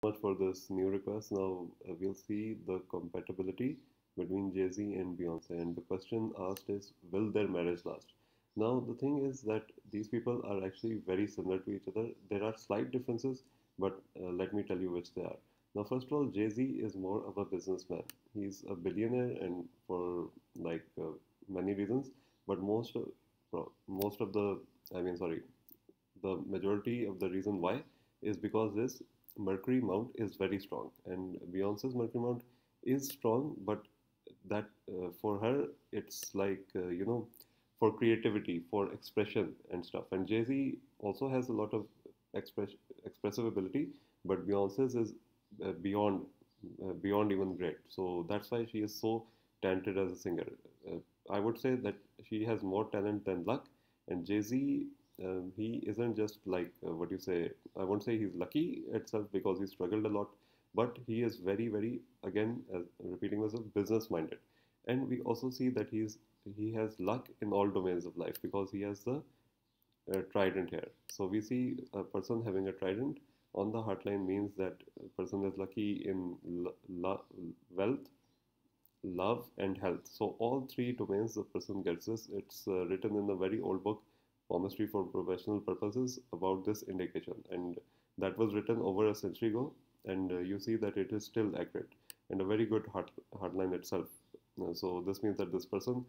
Much for this new request. Now we'll see the compatibility between Jay Z and Beyonce. And the question asked is, will their marriage last? Now, the thing is that these people are actually very similar to each other. There are slight differences, but let me tell you which they are. Now, first of all, Jay Z is more of a businessman. He's a billionaire, and for many reasons, but most of the, I mean, sorry, the majority of the reason why is because his Mercury mount is very strong, and Beyonce's Mercury mount is strong, but that for her it's like for creativity, for expression and stuff. And Jay Z also has a lot of express expressive ability, but Beyonce's is beyond beyond even great. So that's why she is so talented as a singer. I would say that she has more talent than luck, and Jay Z, he isn't just like what you say. I won't say he's lucky itself because he struggled a lot, but he is very, very, again, repeating myself, business minded. And we also see that he has luck in all domains of life because he has the trident here. So we see a person having a trident on the heartline means that a person is lucky in wealth, love, and health. So all three domains the person gets this. It's written in a very old book, Palmistry for Professional Purposes, about this indication, and that was written over a century ago. And you see that it is still accurate and a very good heartline itself. So this means that this person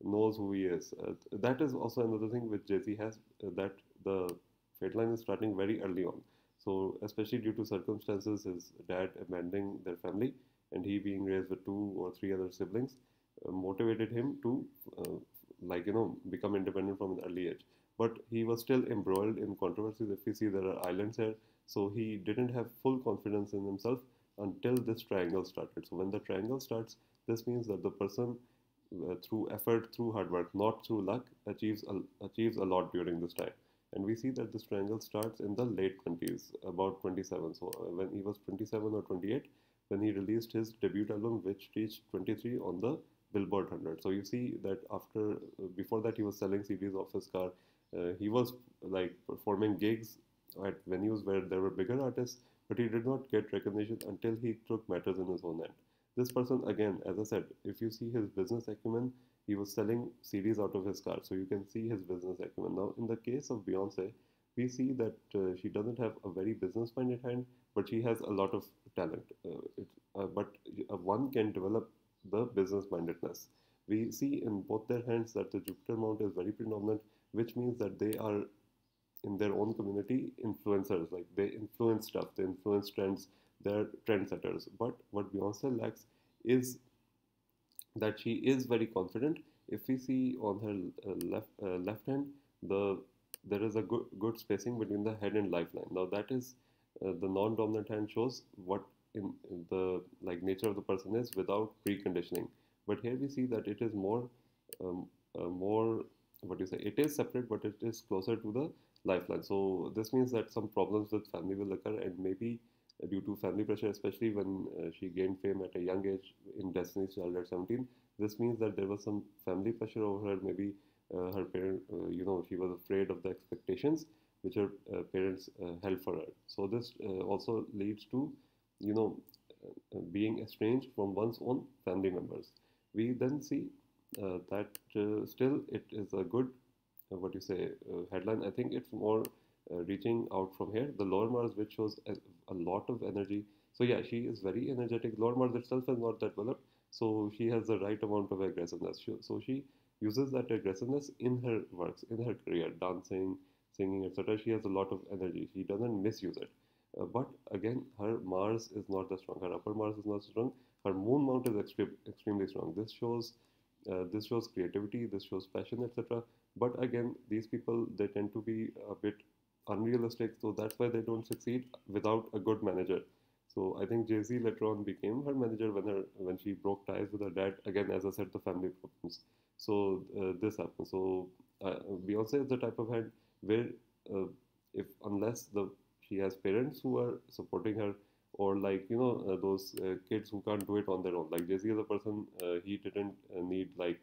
knows who he is. That is also another thing which Jay Z has, that the fate line is starting very early on. So especially due to circumstances, his dad abandoning their family and he being raised with two or three other siblings, motivated him to become independent from an early age. But he was still embroiled in controversies. If you see, there are islands here, so he didn't have full confidence in himself until this triangle started. So when the triangle starts, this means that the person, through effort, through hard work, not through luck, achieves a lot during this time. And we see that this triangle starts in the late 20s, about 27. So when he was 27 or 28, when he released his debut album, which reached 23 on the Billboard 100. So you see that before that, he was selling CDs off his car. He was like performing gigs at venues where there were bigger artists, but he did not get recognition until he took matters in his own hand. This person, again, as I said, if you see his business acumen, he was selling CDs out of his car. So you can see his business acumen. Now, in the case of Beyonce, we see that she doesn't have a very business minded hand, but she has a lot of talent. But one can develop the business mindedness. We see in both their hands that the Jupiter mount is very predominant, which means that they are in their own community influencers. Like they influence stuff, they influence trends, they're trendsetters. But what Beyonce lacks is that she is very confident. If we see on her left hand, the there is a good spacing between the head and lifeline. Now that is the non-dominant hand shows what in the like nature of the person is without preconditioning. But here we see that it is more what do you say? It is separate, but it is closer to the lifeline. So this means that some problems with family will occur, and maybe due to family pressure, especially when she gained fame at a young age in Destiny's Child at 17. This means that there was some family pressure over her. Maybe her parent, she was afraid of the expectations which her parents held for her. So this also leads to, you know, being estranged from one's own family members. We then see that still it is a good, headline. I think it's more reaching out from here. The lower Mars, which shows a lot of energy. So yeah, she is very energetic. Lower Mars itself is not that developed, so she has the right amount of aggressiveness. So she uses that aggressiveness in her works, in her career, dancing, singing, etc. She has a lot of energy. She doesn't misuse it. But again, her Mars is not that strong. Her upper Mars is not strong. Her Moon mount is extremely strong. This shows creativity. This shows passion, etc. But again, these people, they tend to be a bit unrealistic, so that's why they don't succeed without a good manager. So I think Jay Z later on became her manager when she broke ties with her dad. Again, as I said, the family problems. So this happened. So Beyonce is the type of hand where uh, if unless the she has parents who are supporting her, or those kids who can't do it on their own. Like Jay Z is a person, he didn't need like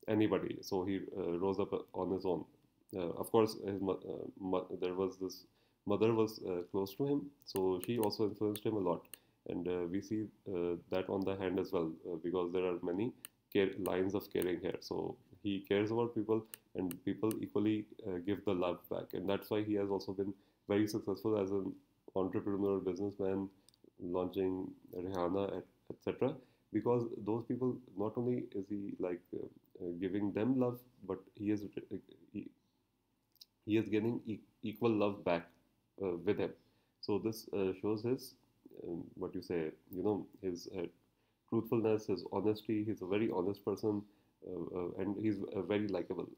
anybody, so he rose up on his own. Of course, there was this mother was close to him, so she also influenced him a lot. And we see that on the hand as well, because there are many lines of caring here. So he cares about people, and people equally give the love back. And that's why he has also been very successful as an entrepreneur, businessman, launching Rihanna, etc. Because those people, not only is he like giving them love, but he, he is getting equal love back with him. So this shows his what you say, his truthfulness, his honesty. He's a very honest person, and he's very likable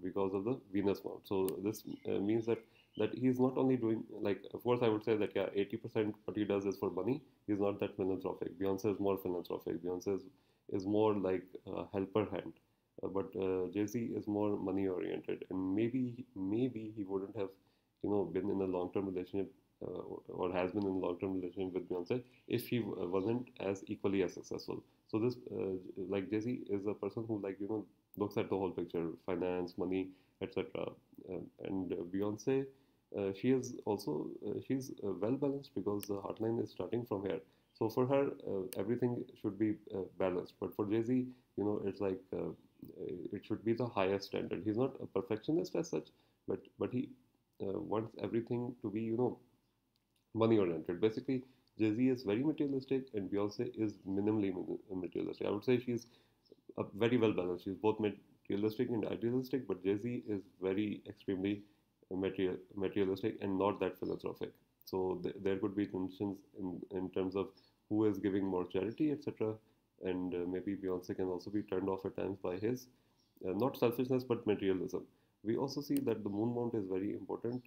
because of the Venus mount. So this means that he's not only doing, like, of course I would say that yeah, 80% what he does is for money. He's not that philanthropic. Beyonce is more philanthropic. Beyonce is more like a helper hand. But Jay Z is more money oriented, and maybe he wouldn't have been in a long term relationship, or has been in a long term relationship with Beyonce if he wasn't as equally as successful. So this like Jay Z is a person who like looks at the whole picture, finance, money, etc. And Beyonce, she is also she's well balanced because the hotline is starting from here. So for her, everything should be balanced. But for Jay Z, it's like it should be the highest standard. He's not a perfectionist as such, but he wants everything to be money oriented. Basically, Jay Z is very materialistic, and Beyonce is minimally materialistic. I would say she's very well balanced. She's both materialistic and idealistic, but Jay Z is very extremely materialistic and not that philanthropic. So there could be tensions in terms of who is giving more charity, etc. And maybe Beyonce can also be turned off at times by his not selfishness but materialism. We also see that the moon mount is very important.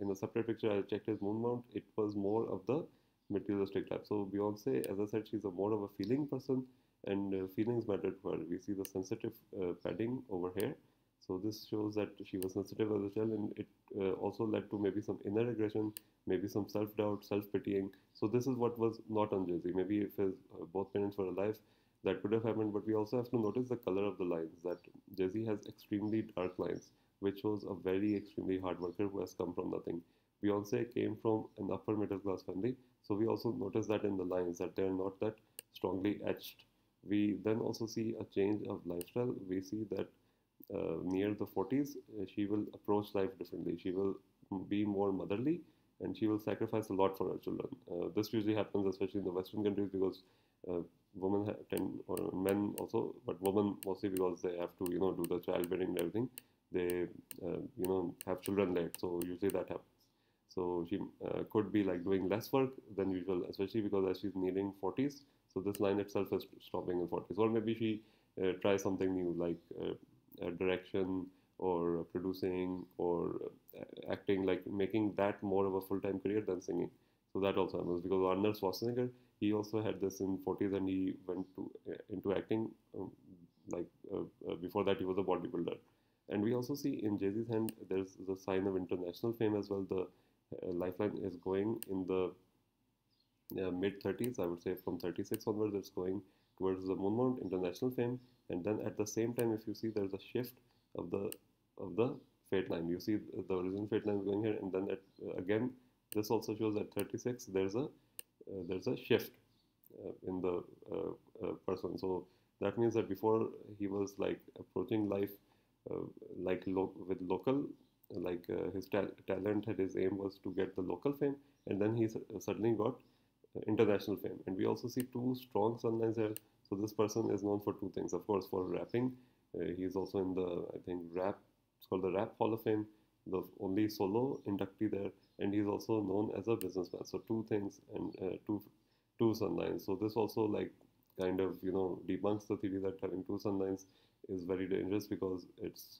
In a separate picture, I checked his moon mount. It was more of the materialistic type. So Beyonce, as I said, she's a more of a feeling person, and feelings matter to her. We see the sensitive padding over here. So this shows that she was sensitive as a child, and it also led to maybe some inner aggression, maybe some self-doubt, self-pitying. So this is what was not on Jay-Z. Maybe if his both parents were alive, that could have happened. But we also have to notice the color of the lines. That Jay-Z has extremely dark lines, which shows a very extremely hard worker who has come from nothing. Beyonce came from an upper middle class family, so we also notice that in the lines that they are not that strongly etched. We then also see a change of lifestyle. We see that near the 40s, she will approach life differently. She will be more motherly, and she will sacrifice a lot for her children. This usually happens, especially in the Western countries, because uh, women tend, or men also, but women mostly because they have to, do the childbearing and everything. They, have children late, so usually that happens. So she could be like doing less work than usual, especially because as she's nearing 40s. So this line itself is stopping in 40s, or maybe she tries something new like direction or producing or acting, like making that more of a full-time career than singing. So that also happens because Arnold Schwarzenegger, he also had this in 40s, and he went to into acting like before that he was a bodybuilder. And we also see in Jay-Z's hand there's the sign of international fame as well. The lifeline is going in the mid 30s, I would say from 36 onwards, it's going towards the moon mount, international fame. And then at the same time, if you see, there's a shift of the fate line. You see the origin fate line going here, and then again, this also shows at 36 there's a shift in the person. So that means that before he was like approaching life like with local, like his talent had, his aim was to get the local fame, and then he suddenly got international fame. And we also see two strong sunlines here. So this person is known for two things. Of course, for rapping, he's also in the, I think, rap. It's called the Rap Hall of Fame, the only solo inductee there, and he's also known as a businessman. So two things, and two sunlines. So this also like kind of debunks the theory that having two sunlines is very dangerous, because it's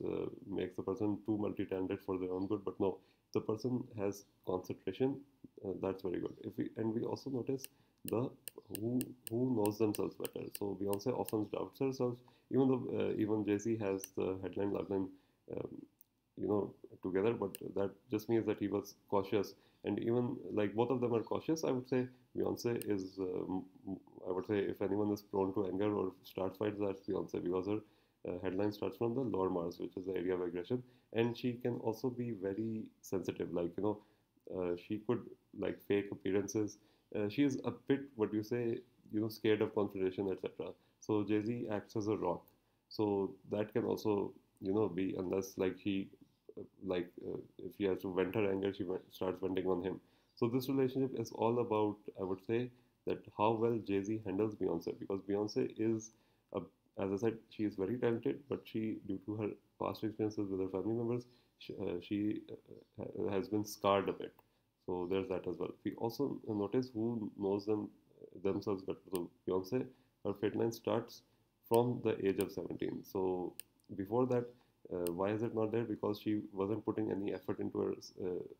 makes the person too multi-talented for their own good. But no, the person has concentration, that's very good. If we and we also notice the who knows themselves better. So Beyonce often doubts herself, even though even Jay Z has the headline Lagnan, um, together, but that just means that he was cautious. And even like both of them are cautious, I would say Beyonce is. I would say if anyone is prone to anger or starts fights, that's Beyonce, because her headline starts from the lower Mars, which is the area of aggression, and she can also be very sensitive. Like She could like fake appearances. She is a bit, what do you say, scared of confrontation, etc. So Jay Z acts as a rock. So that can also, be, unless like if she has to vent her anger, starts venting on him. So this relationship is all about, I would say, that how well Jay Z handles Beyonce, because Beyonce is, a, as I said, she is very talented, but she, due to her past experiences with her family members, she has been scarred a bit. So there's that as well. We also notice who knows themselves better. So Beyonce, her fate line starts from the age of 17. So before that, why is it not there? Because she wasn't putting any effort into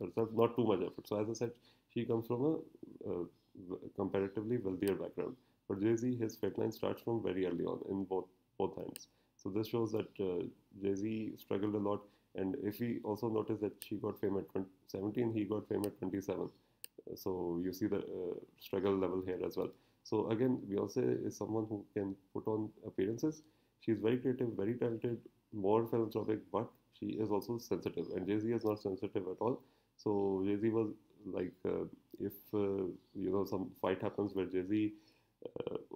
herself, not too much effort. So as I said, she comes from comparatively wealthier background. But Jay Z, his fate line starts from very early on in both hands. So this shows that Jay Z struggled a lot. And if we also notice that she got fame at 17, he got fame at 27. So you see the struggle level here as well. So again, Beyonce is someone who can put on appearances. She's very creative, very talented, more philanthropic, but she is also sensitive. And Jay Z is not sensitive at all. So Jay Z was like, if some fight happens where Jay Z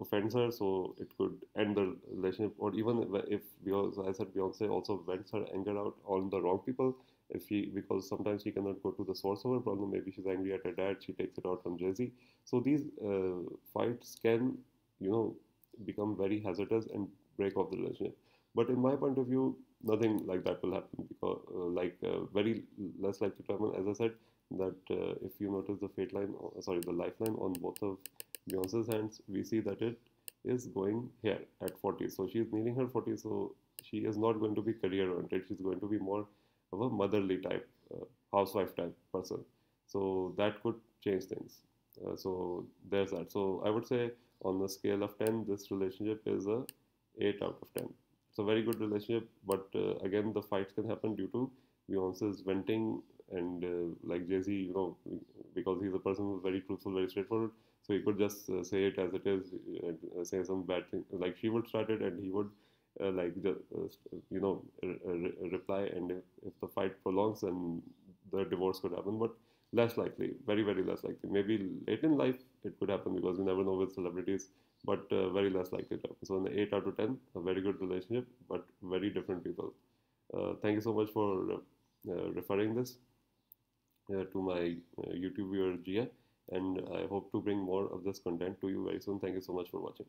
offends her, so it could end the relationship. Or even if, because I said Beyonce also vents her anger out on the wrong people. If she, because sometimes she cannot go to the source of her problem. Maybe she's angry at her dad, she takes it out on Jay Z. So these fights can, you know, become very hazardous and break off the relationship. But in my point of view, nothing like that will happen, because very less likely to happen. As I said, that if you notice the fate line, sorry, the lifeline on both of Beyonce's hands, we see that it is going here at 40. So she's nearing her 40. So she is not going to be career oriented. She's going to be more of a motherly type, housewife type person. So that could change things. So there's that. So I would say on the scale of 10, this relationship is a 8 out of 10. It's a very good relationship, but again, the fights can happen due to Beyonce's venting and like Jay Z, because he's a person who's very truthful, very straightforward. So he could just say it as it is and say some bad thing. Like she would start it and he would reply. And if the fight prolongs, then the divorce could happen. But less likely, very, very less likely. Maybe late in life it could happen, because you never know with celebrities, but very less likely to happen. So in the 8 out of 10, a very good relationship, but very different people. Thank you so much for referring this to my YouTube viewer Gia, and I hope to bring more of this content to you very soon. Thank you so much for watching.